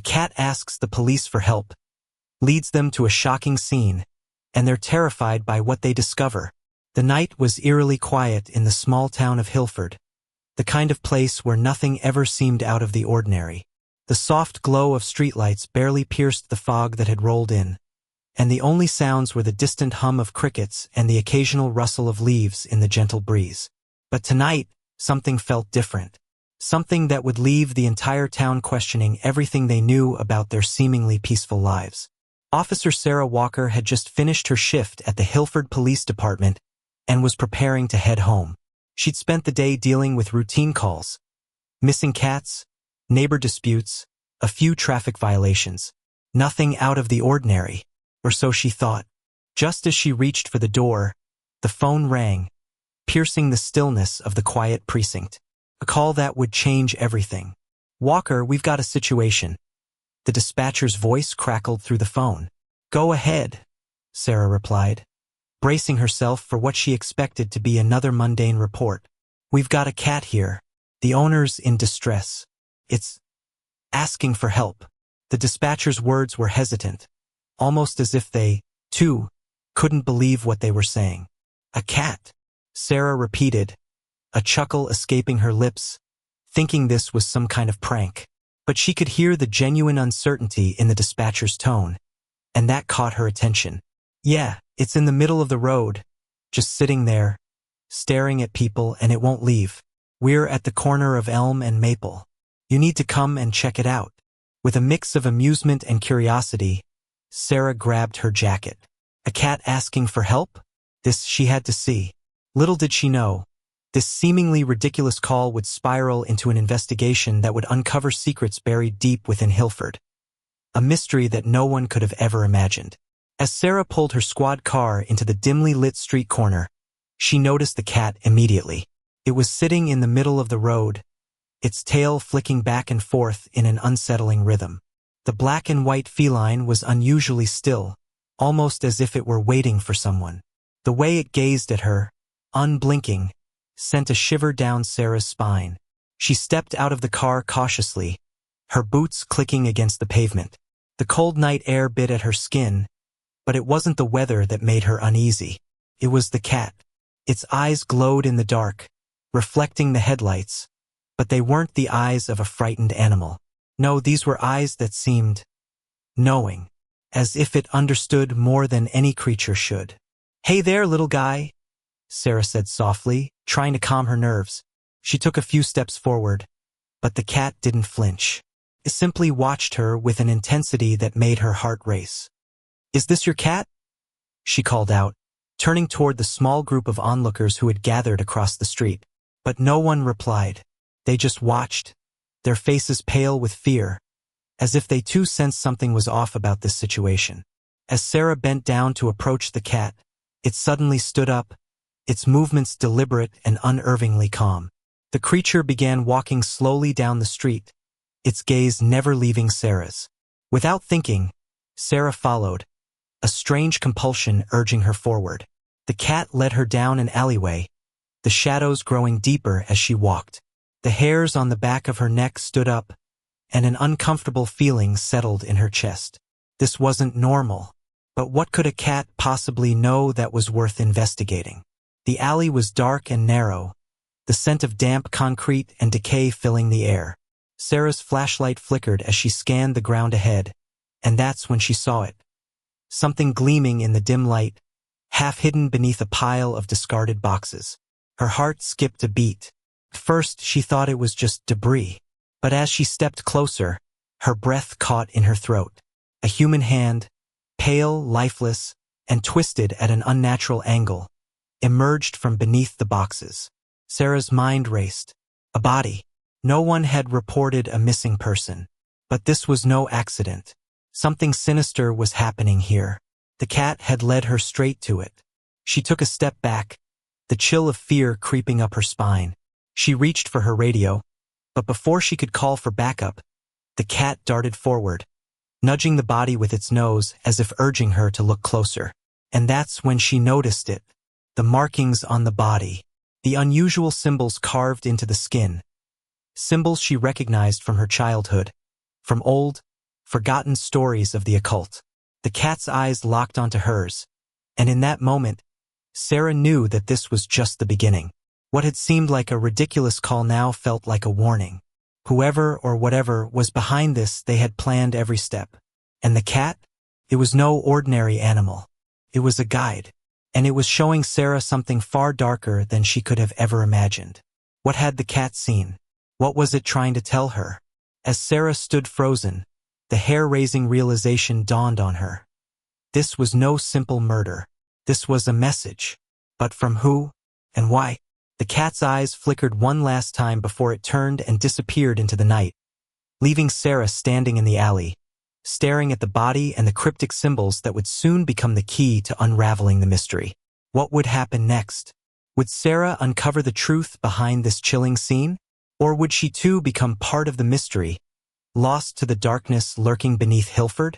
cat asks the police for help, leads them to a shocking scene, and they're terrified by what they discover. The night was eerily quiet in the small town of Hilford, the kind of place where nothing ever seemed out of the ordinary. The soft glow of streetlights barely pierced the fog that had rolled in, and the only sounds were the distant hum of crickets and the occasional rustle of leaves in the gentle breeze. But tonight, something felt different. Something that would leave the entire town questioning everything they knew about their seemingly peaceful lives. Officer Sarah Walker had just finished her shift at the Hilford Police Department and was preparing to head home. She'd spent the day dealing with routine calls, missing cats, neighbor disputes, a few traffic violations. Nothing out of the ordinary, or so she thought. Just as she reached for the door, the phone rang, piercing the stillness of the quiet precinct. A call that would change everything. "Walker, we've got a situation." The dispatcher's voice crackled through the phone. "Go ahead," Sarah replied, bracing herself for what she expected to be another mundane report. "We've got a cat here. The owner's in distress. It's asking for help." The dispatcher's words were hesitant, almost as if they, too, couldn't believe what they were saying. "A cat," Sarah repeated, a chuckle escaping her lips, thinking this was some kind of prank. But she could hear the genuine uncertainty in the dispatcher's tone, and that caught her attention. "Yeah, it's in the middle of the road, just sitting there, staring at people, and it won't leave. We're at the corner of Elm and Maple. You need to come and check it out." With a mix of amusement and curiosity, Sarah grabbed her jacket. A cat asking for help? This she had to see. Little did she know, this seemingly ridiculous call would spiral into an investigation that would uncover secrets buried deep within Hilford. A mystery that no one could have ever imagined. As Sarah pulled her squad car into the dimly lit street corner, she noticed the cat immediately. It was sitting in the middle of the road, its tail flicking back and forth in an unsettling rhythm. The black and white feline was unusually still, almost as if it were waiting for someone. The way it gazed at her, unblinking, sent a shiver down Sarah's spine. She stepped out of the car cautiously, her boots clicking against the pavement. The cold night air bit at her skin, but it wasn't the weather that made her uneasy. It was the cat. Its eyes glowed in the dark, reflecting the headlights, but they weren't the eyes of a frightened animal. No, these were eyes that seemed knowing, as if it understood more than any creature should. "Hey there, little guy," Sarah said softly, trying to calm her nerves. She took a few steps forward, but the cat didn't flinch. It simply watched her with an intensity that made her heart race. "Is this your cat?" she called out, turning toward the small group of onlookers who had gathered across the street. But no one replied. They just watched, their faces pale with fear, as if they too sensed something was off about this situation. As Sarah bent down to approach the cat, it suddenly stood up, its movements deliberate and unnervingly calm. The creature began walking slowly down the street, its gaze never leaving Sarah's. Without thinking, Sarah followed, a strange compulsion urging her forward. The cat led her down an alleyway, the shadows growing deeper as she walked. The hairs on the back of her neck stood up, and an uncomfortable feeling settled in her chest. This wasn't normal. But what could a cat possibly know that was worth investigating? The alley was dark and narrow, the scent of damp concrete and decay filling the air. Sarah's flashlight flickered as she scanned the ground ahead, and that's when she saw it. Something gleaming in the dim light, half hidden beneath a pile of discarded boxes. Her heart skipped a beat. First, she thought it was just debris, but as she stepped closer, her breath caught in her throat. A human hand, pale, lifeless, and twisted at an unnatural angle, emerged from beneath the boxes. Sarah's mind raced. A body. No one had reported a missing person. But this was no accident. Something sinister was happening here. The cat had led her straight to it. She took a step back, the chill of fear creeping up her spine. She reached for her radio, but before she could call for backup, the cat darted forward, nudging the body with its nose as if urging her to look closer. And that's when she noticed it. The markings on the body. The unusual symbols carved into the skin. Symbols she recognized from her childhood. From old, forgotten stories of the occult. The cat's eyes locked onto hers, and in that moment, Sarah knew that this was just the beginning. What had seemed like a ridiculous call now felt like a warning. Whoever or whatever was behind this, they had planned every step. And the cat? It was no ordinary animal. It was a guide. And it was showing Sarah something far darker than she could have ever imagined. What had the cat seen? What was it trying to tell her? As Sarah stood frozen, the hair-raising realization dawned on her. This was no simple murder. This was a message. But from who? And why? The cat's eyes flickered one last time before it turned and disappeared into the night, leaving Sarah standing in the alley, staring at the body and the cryptic symbols that would soon become the key to unraveling the mystery. What would happen next? Would Sarah uncover the truth behind this chilling scene? Or would she too become part of the mystery, lost to the darkness lurking beneath Hilford?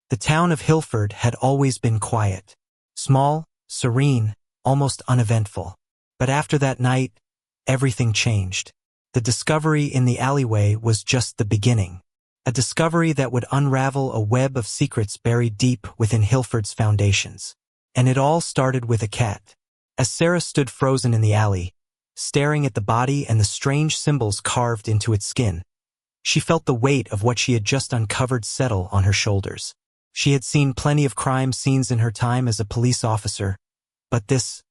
The town of Hilford had always been quiet, small, serene, almost uneventful. But after that night, everything changed. The discovery in the alleyway was just the beginning. A discovery that would unravel a web of secrets buried deep within Hilford's foundations. And it all started with a cat. As Sarah stood frozen in the alley, staring at the body and the strange symbols carved into its skin, she felt the weight of what she had just uncovered settle on her shoulders. She had seen plenty of crime scenes in her time as a police officer, but this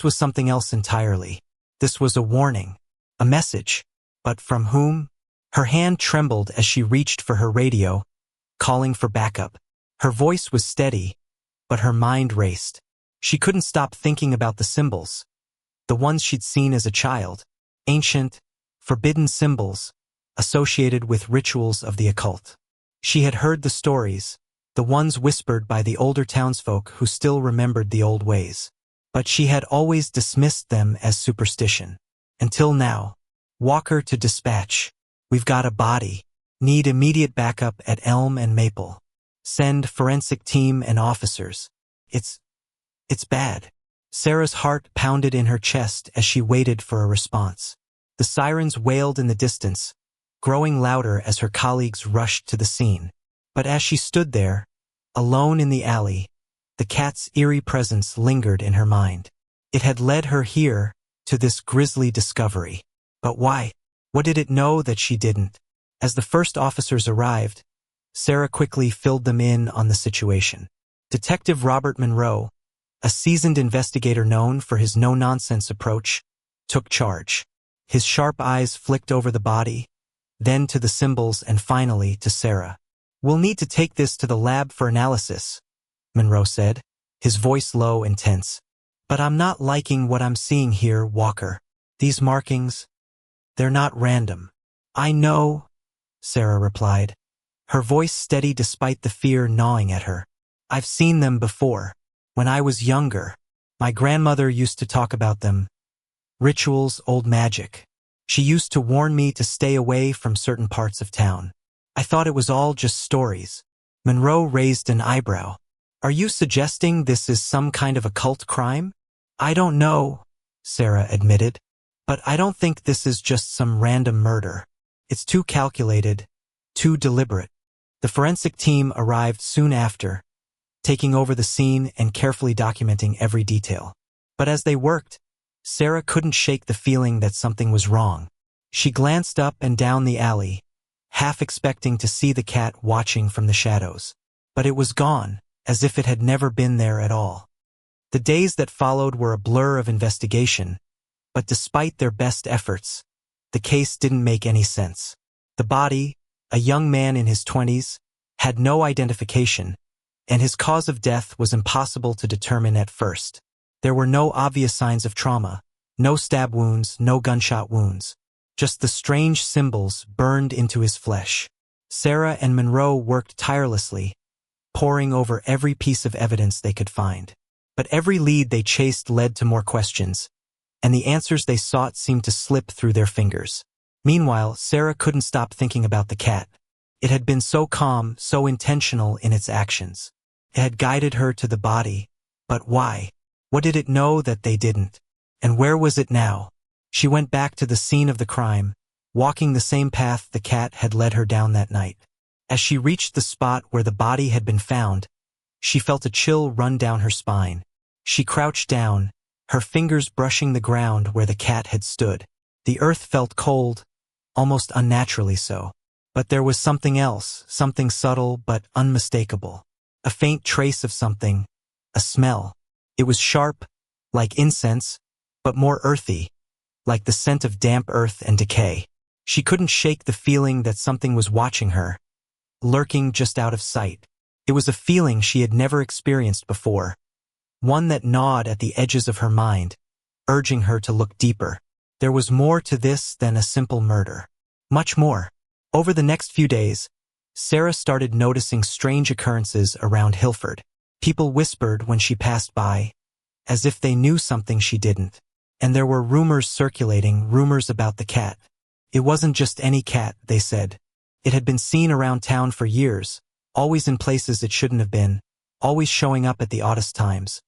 was something else entirely. This was a warning, a message. But from whom? Her hand trembled as she reached for her radio, calling for backup. Her voice was steady, but her mind raced. She couldn't stop thinking about the symbols, the ones she'd seen as a child, ancient, forbidden symbols associated with rituals of the occult. She had heard the stories, the ones whispered by the older townsfolk who still remembered the old ways. But she had always dismissed them as superstition. Until now. Walker to dispatch. We've got a body. Need immediate backup at Elm and Maple. Send forensic team and officers. It's bad. Sarah's heart pounded in her chest as she waited for a response. The sirens wailed in the distance, growing louder as her colleagues rushed to the scene. But as she stood there, alone in the alley, the cat's eerie presence lingered in her mind. It had led her here, to this grisly discovery. But why? What did it know that she didn't? As the first officers arrived, Sarah quickly filled them in on the situation. Detective Robert Monroe, a seasoned investigator known for his no-nonsense approach, took charge. His sharp eyes flicked over the body, then to the symbols and finally to Sarah. "We'll need to take this to the lab for analysis," Monroe said, his voice low and tense. "But I'm not liking what I'm seeing here, Walker. These markings, they're not random." "I know," Sarah replied, her voice steady despite the fear gnawing at her. "I've seen them before. When I was younger, my grandmother used to talk about them. Rituals, old magic. She used to warn me to stay away from certain parts of town. I thought it was all just stories." Monroe raised an eyebrow. "Are you suggesting this is some kind of occult crime?" "I don't know," Sarah admitted. "But I don't think this is just some random murder. It's too calculated, too deliberate." The forensic team arrived soon after, taking over the scene and carefully documenting every detail. But as they worked, Sarah couldn't shake the feeling that something was wrong. She glanced up and down the alley, half expecting to see the cat watching from the shadows. But it was gone, as if it had never been there at all. The days that followed were a blur of investigation, but despite their best efforts, the case didn't make any sense. The body, a young man in his 20s, had no identification, and his cause of death was impossible to determine at first. There were no obvious signs of trauma, no stab wounds, no gunshot wounds, just the strange symbols burned into his flesh. Sarah and Monroe worked tirelessly, poring over every piece of evidence they could find. But every lead they chased led to more questions, and the answers they sought seemed to slip through their fingers. Meanwhile, Sarah couldn't stop thinking about the cat. It had been so calm, so intentional in its actions. It had guided her to the body. But why? What did it know that they didn't? And where was it now? She went back to the scene of the crime, walking the same path the cat had led her down that night. As she reached the spot where the body had been found, she felt a chill run down her spine. She crouched down, her fingers brushing the ground where the cat had stood. The earth felt cold, almost unnaturally so. But there was something else, something subtle but unmistakable. A faint trace of something, a smell. It was sharp, like incense, but more earthy, like the scent of damp earth and decay. She couldn't shake the feeling that something was watching her, lurking just out of sight. It was a feeling she had never experienced before, one that gnawed at the edges of her mind, urging her to look deeper. There was more to this than a simple murder. Much more. Over the next few days, Sarah started noticing strange occurrences around Hilford. People whispered when she passed by, as if they knew something she didn't. And there were rumors circulating, rumors about the cat. It wasn't just any cat, they said. It had been seen around town for years, always in places it shouldn't have been, always showing up at the oddest times,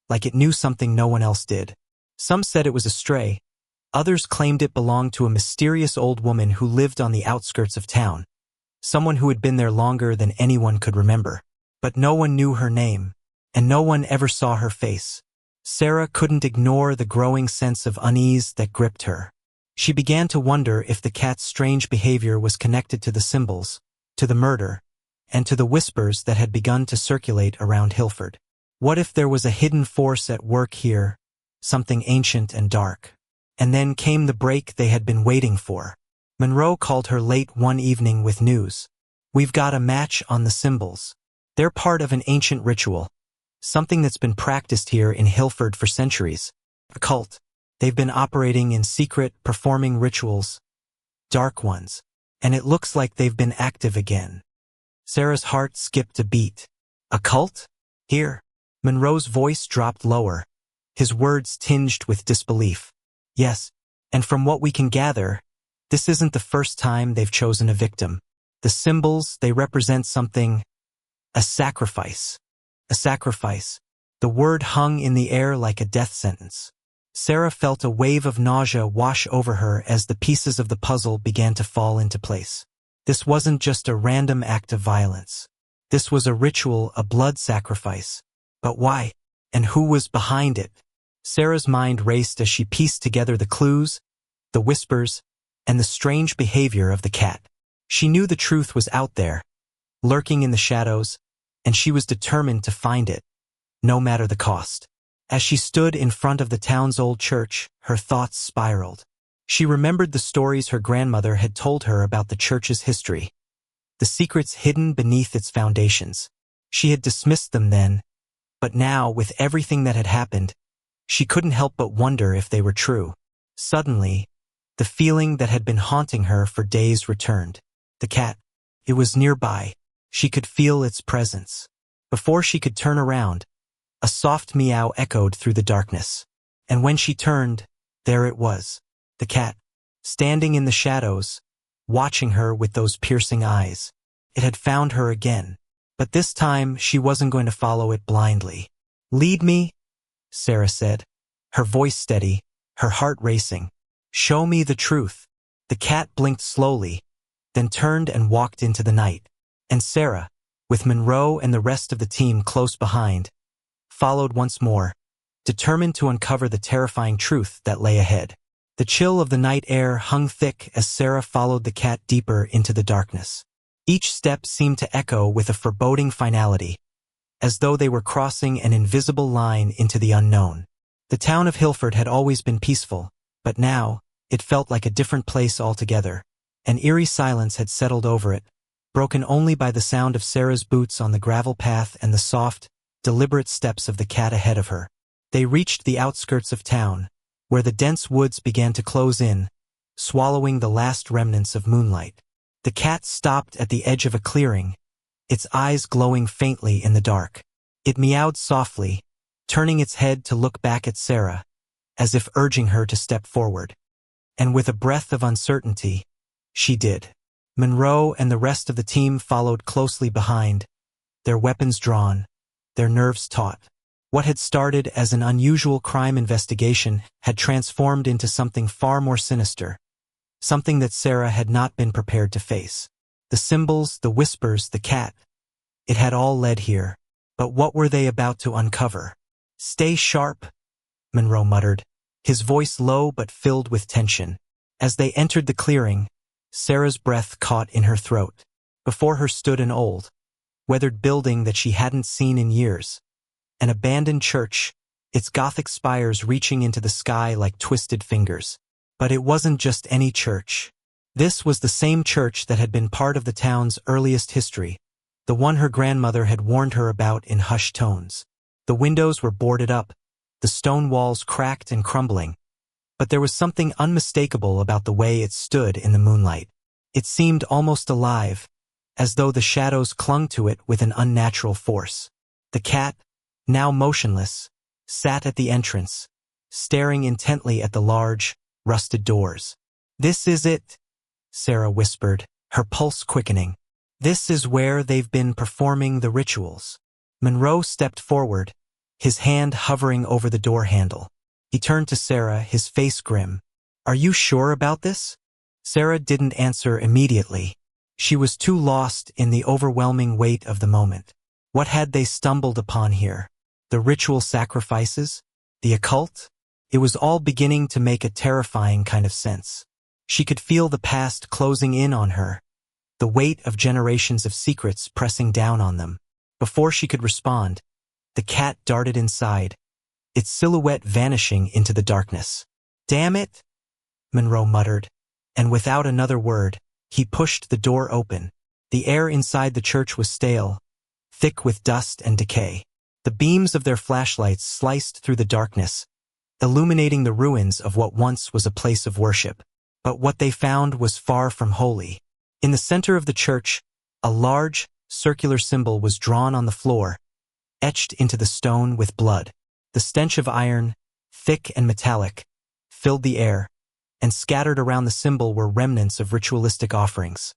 like it knew something no one else did. Some said it was a stray. Others claimed it belonged to a mysterious old woman who lived on the outskirts of town, someone who had been there longer than anyone could remember. But no one knew her name, and no one ever saw her face. Sarah couldn't ignore the growing sense of unease that gripped her. She began to wonder if the cat's strange behavior was connected to the symbols, to the murder, and to the whispers that had begun to circulate around Hilford. What if there was a hidden force at work here, something ancient and dark? And then came the break they had been waiting for. Monroe called her late one evening with news. "We've got a match on the symbols. They're part of an ancient ritual, something that's been practiced here in Hilford for centuries. A cult. They've been operating in secret, performing rituals, dark ones, and it looks like they've been active again." Sarah's heart skipped a beat. A cult? Here? Monroe's voice dropped lower, his words tinged with disbelief. Yes, and from what we can gather, this isn't the first time they've chosen a victim. The symbols, they represent something, a sacrifice. A sacrifice. The word hung in the air like a death sentence. Sarah felt a wave of nausea wash over her as the pieces of the puzzle began to fall into place. This wasn't just a random act of violence. This was a ritual, a blood sacrifice. But why? And who was behind it? Sarah's mind raced as she pieced together the clues, the whispers, and the strange behavior of the cat. She knew the truth was out there, lurking in the shadows, and she was determined to find it, no matter the cost. As she stood in front of the town's old church, her thoughts spiraled. She remembered the stories her grandmother had told her about the church's history, the secrets hidden beneath its foundations. She had dismissed them then, but now, with everything that had happened, she couldn't help but wonder if they were true. Suddenly, the feeling that had been haunting her for days returned. The cat. It was nearby. She could feel its presence. Before she could turn around, a soft meow echoed through the darkness. And when she turned, there it was. The cat, standing in the shadows, watching her with those piercing eyes. It had found her again. But this time, she wasn't going to follow it blindly. "Lead me," Sarah said, her voice steady, her heart racing. "Show me the truth." The cat blinked slowly, then turned and walked into the night. And Sarah, with Monroe and the rest of the team close behind, followed once more, determined to uncover the terrifying truth that lay ahead. The chill of the night air hung thick as Sarah followed the cat deeper into the darkness. Each step seemed to echo with a foreboding finality, as though they were crossing an invisible line into the unknown. The town of Hilford had always been peaceful, but now, it felt like a different place altogether. An eerie silence had settled over it, broken only by the sound of Sarah's boots on the gravel path and the soft, deliberate steps of the cat ahead of her. They reached the outskirts of town, where the dense woods began to close in, swallowing the last remnants of moonlight. The cat stopped at the edge of a clearing, its eyes glowing faintly in the dark. It meowed softly, turning its head to look back at Sarah, as if urging her to step forward. And with a breath of uncertainty, she did. Monroe and the rest of the team followed closely behind, their weapons drawn, their nerves taut. What had started as an unusual crime investigation had transformed into something far more sinister, something that Sarah had not been prepared to face. The symbols, the whispers, the cat. It had all led here. But what were they about to uncover? "Stay sharp," Monroe muttered, his voice low but filled with tension. As they entered the clearing, Sarah's breath caught in her throat. Before her stood an old, weathered building that she hadn't seen in years. An abandoned church, its Gothic spires reaching into the sky like twisted fingers. But it wasn't just any church. This was the same church that had been part of the town's earliest history, the one her grandmother had warned her about in hushed tones. The windows were boarded up, the stone walls cracked and crumbling, but there was something unmistakable about the way it stood in the moonlight. It seemed almost alive, as though the shadows clung to it with an unnatural force. The cat, now motionless, sat at the entrance, staring intently at the large, rusted doors. "This is it," Sarah whispered, her pulse quickening. "This is where they've been performing the rituals." Monroe stepped forward, his hand hovering over the door handle. He turned to Sarah, his face grim. "Are you sure about this?" Sarah didn't answer immediately. She was too lost in the overwhelming weight of the moment. What had they stumbled upon here? The ritual sacrifices? The occult? It was all beginning to make a terrifying kind of sense. She could feel the past closing in on her, the weight of generations of secrets pressing down on them. Before she could respond, the cat darted inside, its silhouette vanishing into the darkness. "Damn it," Monroe muttered, and without another word, he pushed the door open. The air inside the church was stale, thick with dust and decay. The beams of their flashlights sliced through the darkness, illuminating the ruins of what once was a place of worship. But what they found was far from holy. In the center of the church, a large, circular symbol was drawn on the floor, etched into the stone with blood. The stench of iron, thick and metallic, filled the air, and scattered around the symbol were remnants of ritualistic offerings.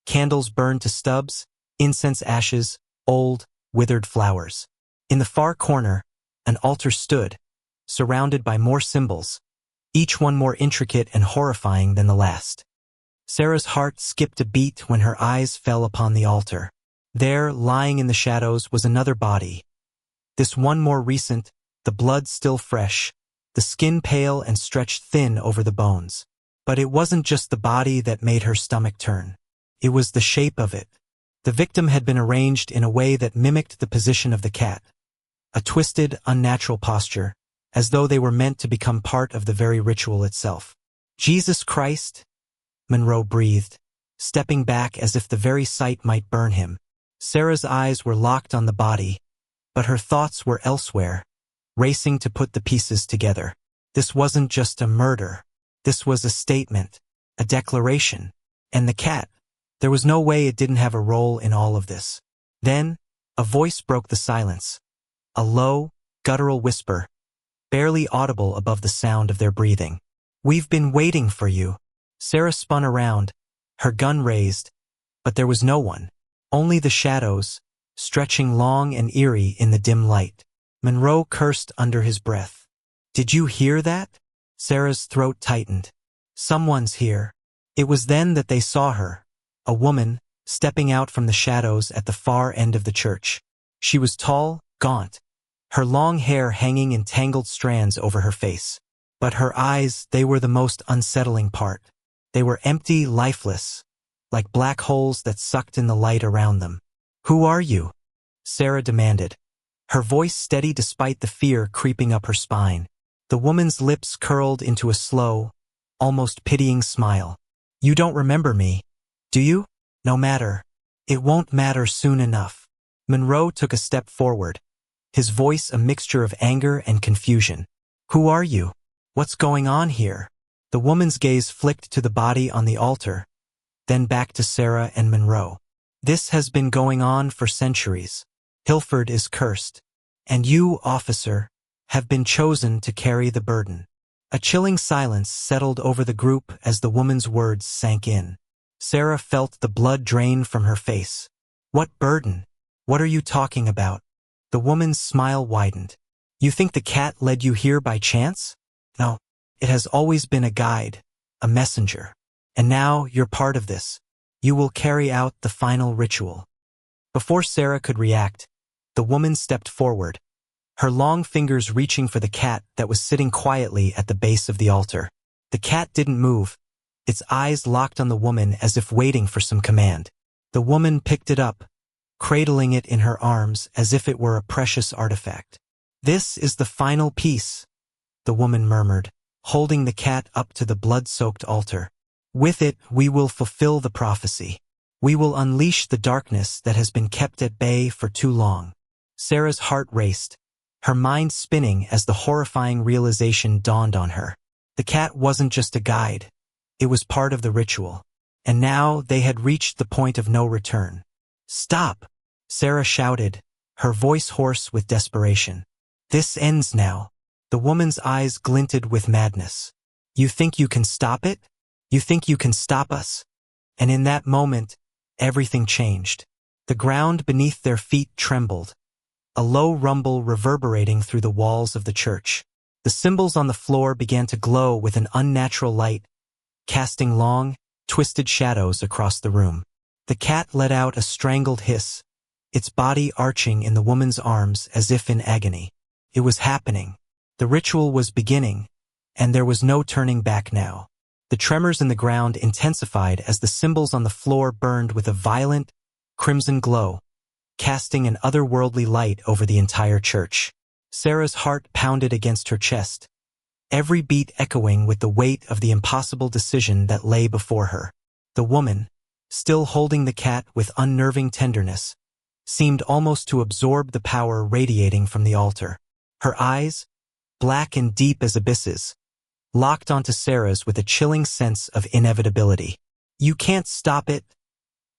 Candles burned to stubs, incense ashes, old, withered flowers. In the far corner, an altar stood, surrounded by more symbols, each one more intricate and horrifying than the last. Sarah's heart skipped a beat when her eyes fell upon the altar. There, lying in the shadows, was another body. This one more recent, the blood still fresh, the skin pale and stretched thin over the bones. But it wasn't just the body that made her stomach turn. It was the shape of it. The victim had been arranged in a way that mimicked the position of the cat. A twisted, unnatural posture, as though they were meant to become part of the very ritual itself. "Jesus Christ," Monroe breathed, stepping back as if the very sight might burn him. Sarah's eyes were locked on the body, but her thoughts were elsewhere, racing to put the pieces together. This wasn't just a murder. This was a statement, a declaration. And the cat, there was no way it didn't have a role in all of this. Then, a voice broke the silence. A low, guttural whisper, barely audible above the sound of their breathing. "We've been waiting for you." Sarah spun around, her gun raised, but there was no one. Only the shadows, stretching long and eerie in the dim light. Monroe cursed under his breath. "Did you hear that?" Sarah's throat tightened. "Someone's here." It was then that they saw her, a woman, stepping out from the shadows at the far end of the church. She was tall, gaunt, her long hair hanging in tangled strands over her face. But her eyes, they were the most unsettling part. They were empty, lifeless, like black holes that sucked in the light around them. "Who are you?" Sarah demanded, her voice steady despite the fear creeping up her spine. The woman's lips curled into a slow, almost pitying smile. "You don't remember me, do you? No matter. It won't matter soon enough." Monroe took a step forward, his voice a mixture of anger and confusion. "Who are you? What's going on here?" The woman's gaze flicked to the body on the altar, then back to Sarah and Monroe. "This has been going on for centuries. Hilford is cursed, and you, officer, have been chosen to carry the burden." A chilling silence settled over the group as the woman's words sank in. Sarah felt the blood drain from her face. "What burden? What are you talking about?" The woman's smile widened. "You think the cat led you here by chance? No, it has always been a guide, a messenger. And now you're part of this. You will carry out the final ritual." Before Sarah could react, the woman stepped forward, her long fingers reaching for the cat that was sitting quietly at the base of the altar. The cat didn't move, its eyes locked on the woman as if waiting for some command. The woman picked it up, cradling it in her arms as if it were a precious artifact. "This is the final piece," the woman murmured, holding the cat up to the blood-soaked altar. "With it, we will fulfill the prophecy. We will unleash the darkness that has been kept at bay for too long." Sarah's heart raced, her mind spinning as the horrifying realization dawned on her. The cat wasn't just a guide. It was part of the ritual. And now they had reached the point of no return. "Stop!" Sarah shouted, her voice hoarse with desperation. "This ends now." The woman's eyes glinted with madness. "You think you can stop it? You think you can stop us?" And in that moment, everything changed. The ground beneath their feet trembled, a low rumble reverberating through the walls of the church. The symbols on the floor began to glow with an unnatural light, casting long, twisted shadows across the room. The cat let out a strangled hiss, its body arching in the woman's arms as if in agony. It was happening. The ritual was beginning, and there was no turning back now. The tremors in the ground intensified as the symbols on the floor burned with a violent, crimson glow, casting an otherworldly light over the entire church. Sarah's heart pounded against her chest, every beat echoing with the weight of the impossible decision that lay before her. The woman, still holding the cat with unnerving tenderness, seemed almost to absorb the power radiating from the altar. Her eyes, black and deep as abysses, locked onto Sarah's with a chilling sense of inevitability. "You can't stop it,"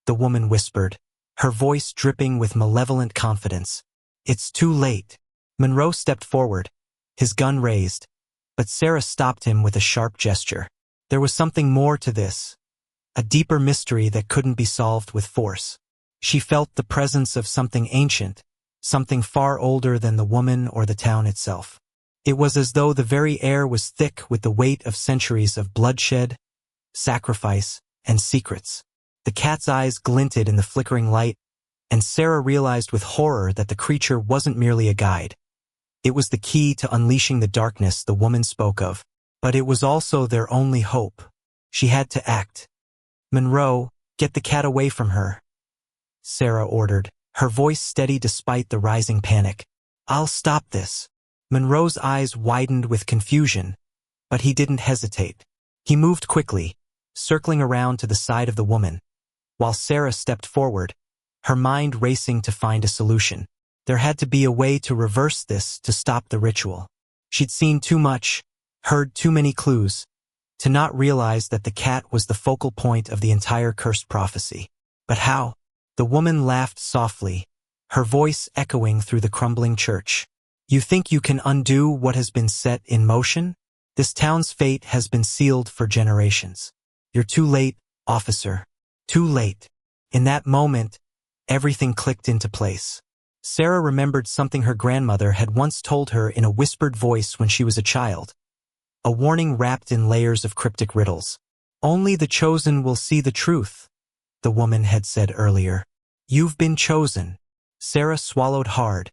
the woman whispered, her voice dripping with malevolent confidence. "It's too late." Monroe stepped forward, his gun raised, but Sarah stopped him with a sharp gesture. There was something more to this, a deeper mystery that couldn't be solved with force. She felt the presence of something ancient, something far older than the woman or the town itself. It was as though the very air was thick with the weight of centuries of bloodshed, sacrifice, and secrets. The cat's eyes glinted in the flickering light, and Sarah realized with horror that the creature wasn't merely a guide. It was the key to unleashing the darkness the woman spoke of, but it was also their only hope. She had to act. "Monroe, get the cat away from her," Sarah ordered, her voice steady despite the rising panic. "I'll stop this." Monroe's eyes widened with confusion, but he didn't hesitate. He moved quickly, circling around to the side of the woman, while Sarah stepped forward, her mind racing to find a solution. There had to be a way to reverse this to stop the ritual. She'd seen too much, heard too many clues, to not realize that the cat was the focal point of the entire cursed prophecy. But how? The woman laughed softly, her voice echoing through the crumbling church. "You think you can undo what has been set in motion? This town's fate has been sealed for generations. You're too late, officer. Too late." In that moment, everything clicked into place. Sarah remembered something her grandmother had once told her in a whispered voice when she was a child, a warning wrapped in layers of cryptic riddles. "Only the chosen will see the truth," the woman had said earlier. "You've been chosen." Sarah swallowed hard,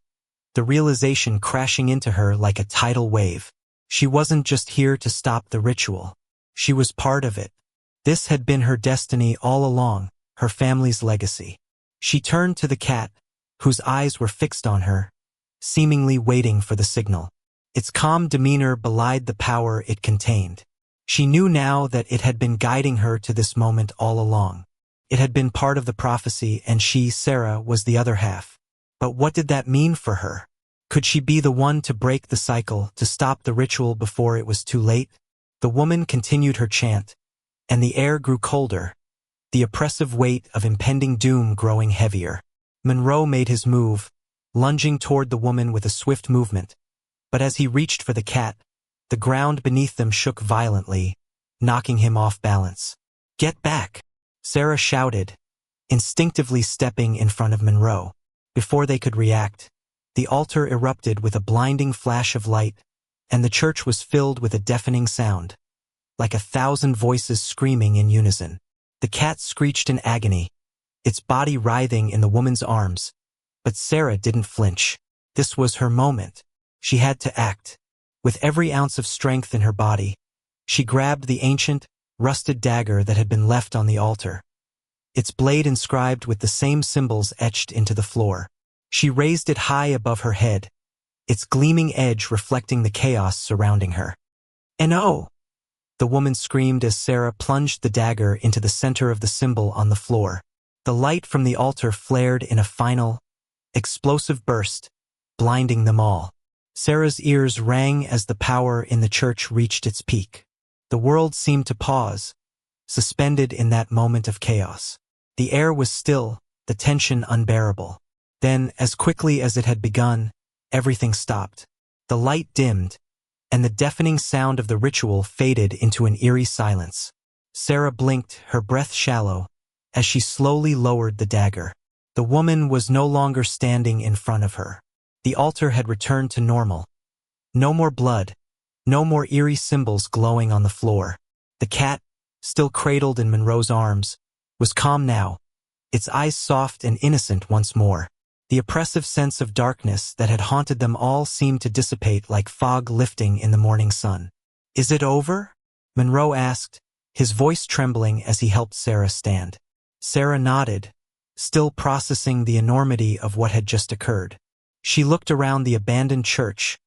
the realization crashing into her like a tidal wave. She wasn't just here to stop the ritual. She was part of it. This had been her destiny all along, her family's legacy. She turned to the cat, whose eyes were fixed on her, seemingly waiting for the signal. Its calm demeanor belied the power it contained. She knew now that it had been guiding her to this moment all along. It had been part of the prophecy, and she, Sarah, was the other half. But what did that mean for her? Could she be the one to break the cycle, to stop the ritual before it was too late? The woman continued her chant, and the air grew colder, the oppressive weight of impending doom growing heavier. Monroe made his move, lunging toward the woman with a swift movement, but as he reached for the cat, the ground beneath them shook violently, knocking him off balance. "Get back!" Sarah shouted, instinctively stepping in front of Monroe. Before they could react, the altar erupted with a blinding flash of light, and the church was filled with a deafening sound, like 1,000 voices screaming in unison. The cat screeched in agony, its body writhing in the woman's arms. But Sarah didn't flinch. This was her moment. She had to act. With every ounce of strength in her body, she grabbed the ancient, rusted dagger that had been left on the altar, its blade inscribed with the same symbols etched into the floor. She raised it high above her head, its gleaming edge reflecting the chaos surrounding her. "No!" the woman screamed as Sarah plunged the dagger into the center of the symbol on the floor. The light from the altar flared in a final, explosive burst, blinding them all. Sarah's ears rang as the power in the church reached its peak. The world seemed to pause, suspended in that moment of chaos. The air was still, the tension unbearable. Then, as quickly as it had begun, everything stopped. The light dimmed, and the deafening sound of the ritual faded into an eerie silence. Sarah blinked, her breath shallow, as she slowly lowered the dagger. The woman was no longer standing in front of her. The altar had returned to normal. No more blood, no more eerie symbols glowing on the floor. The cat, still cradled in Monroe's arms, was calm now, its eyes soft and innocent once more. The oppressive sense of darkness that had haunted them all seemed to dissipate like fog lifting in the morning sun. "Is it over?" Monroe asked, his voice trembling as he helped Sarah stand. Sarah nodded, still processing the enormity of what had just occurred. She looked around the abandoned church,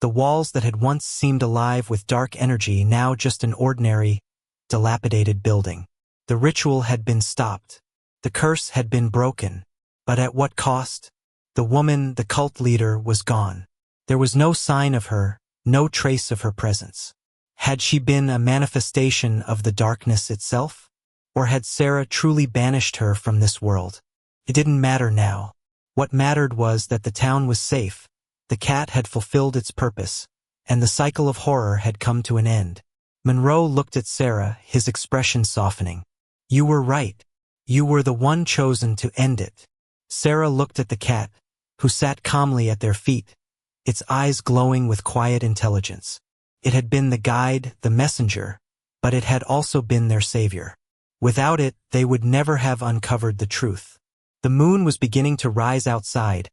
the walls that had once seemed alive with dark energy now just an ordinary, dilapidated building. The ritual had been stopped. The curse had been broken. But at what cost? The woman, the cult leader, was gone. There was no sign of her, no trace of her presence. Had she been a manifestation of the darkness itself? Or had Sarah truly banished her from this world? It didn't matter now. What mattered was that the town was safe, the cat had fulfilled its purpose, and the cycle of horror had come to an end. Monroe looked at Sarah, his expression softening. "You were right. You were the one chosen to end it." Sarah looked at the cat, who sat calmly at their feet, its eyes glowing with quiet intelligence. It had been the guide, the messenger, but it had also been their savior. Without it, they would never have uncovered the truth. The moon was beginning to rise outside,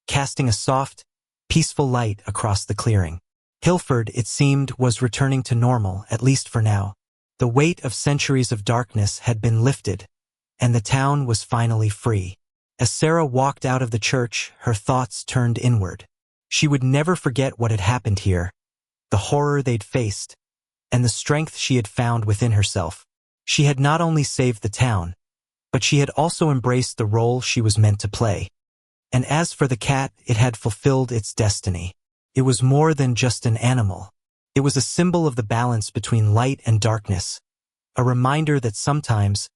casting a soft, peaceful light across the clearing. Hilford, it seemed, was returning to normal, at least for now. The weight of centuries of darkness had been lifted, and the town was finally free. As Sarah walked out of the church, her thoughts turned inward. She would never forget what had happened here, the horror they'd faced, and the strength she had found within herself. She had not only saved the town, but she had also embraced the role she was meant to play. And as for the cat, it had fulfilled its destiny. It was more than just an animal. It was a symbol of the balance between light and darkness, a reminder that sometimes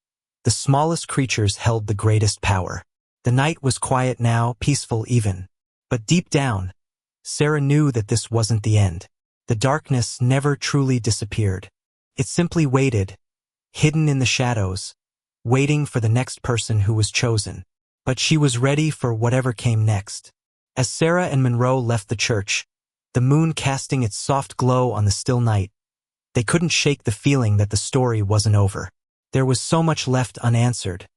the smallest creatures held the greatest power. The night was quiet now, peaceful even. But deep down, Sarah knew that this wasn't the end. The darkness never truly disappeared. It simply waited, hidden in the shadows, waiting for the next person who was chosen. But she was ready for whatever came next. As Sarah and Monroe left the church, the moon casting its soft glow on the still night, they couldn't shake the feeling that the story wasn't over. There was so much left unanswered,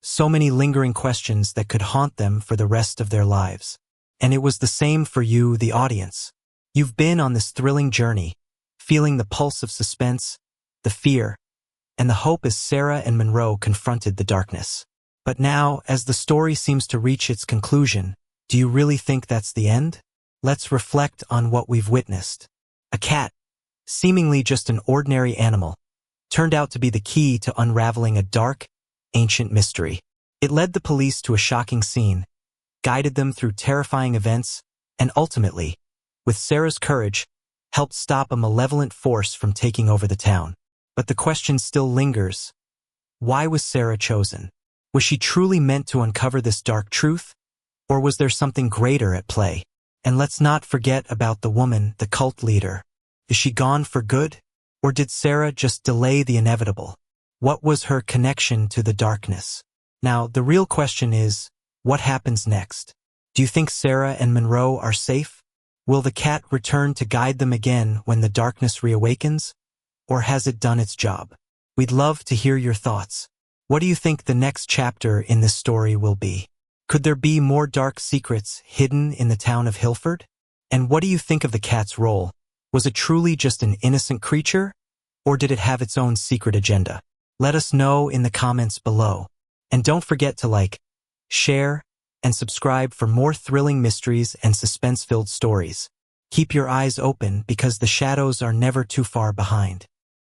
so many lingering questions that could haunt them for the rest of their lives. And it was the same for you, the audience. You've been on this thrilling journey, feeling the pulse of suspense, the fear, and the hope as Sarah and Monroe confronted the darkness. But now, as the story seems to reach its conclusion, do you really think that's the end? Let's reflect on what we've witnessed. A cat, seemingly just an ordinary animal, turned out to be the key to unraveling a dark, ancient mystery. It led the police to a shocking scene, guided them through terrifying events, and ultimately, with Sarah's courage, helped stop a malevolent force from taking over the town. But the question still lingers. Why was Sarah chosen? Was she truly meant to uncover this dark truth? Or was there something greater at play? And let's not forget about the woman, the cult leader. Is she gone for good? Or did Sarah just delay the inevitable? What was her connection to the darkness? Now, the real question is, what happens next? Do you think Sarah and Monroe are safe? Will the cat return to guide them again when the darkness reawakens? Or has it done its job? We'd love to hear your thoughts. What do you think the next chapter in this story will be? Could there be more dark secrets hidden in the town of Hilford? And what do you think of the cat's role? Was it truly just an innocent creature, or did it have its own secret agenda? Let us know in the comments below. And don't forget to like, share, and subscribe for more thrilling mysteries and suspense-filled stories. Keep your eyes open because the shadows are never too far behind.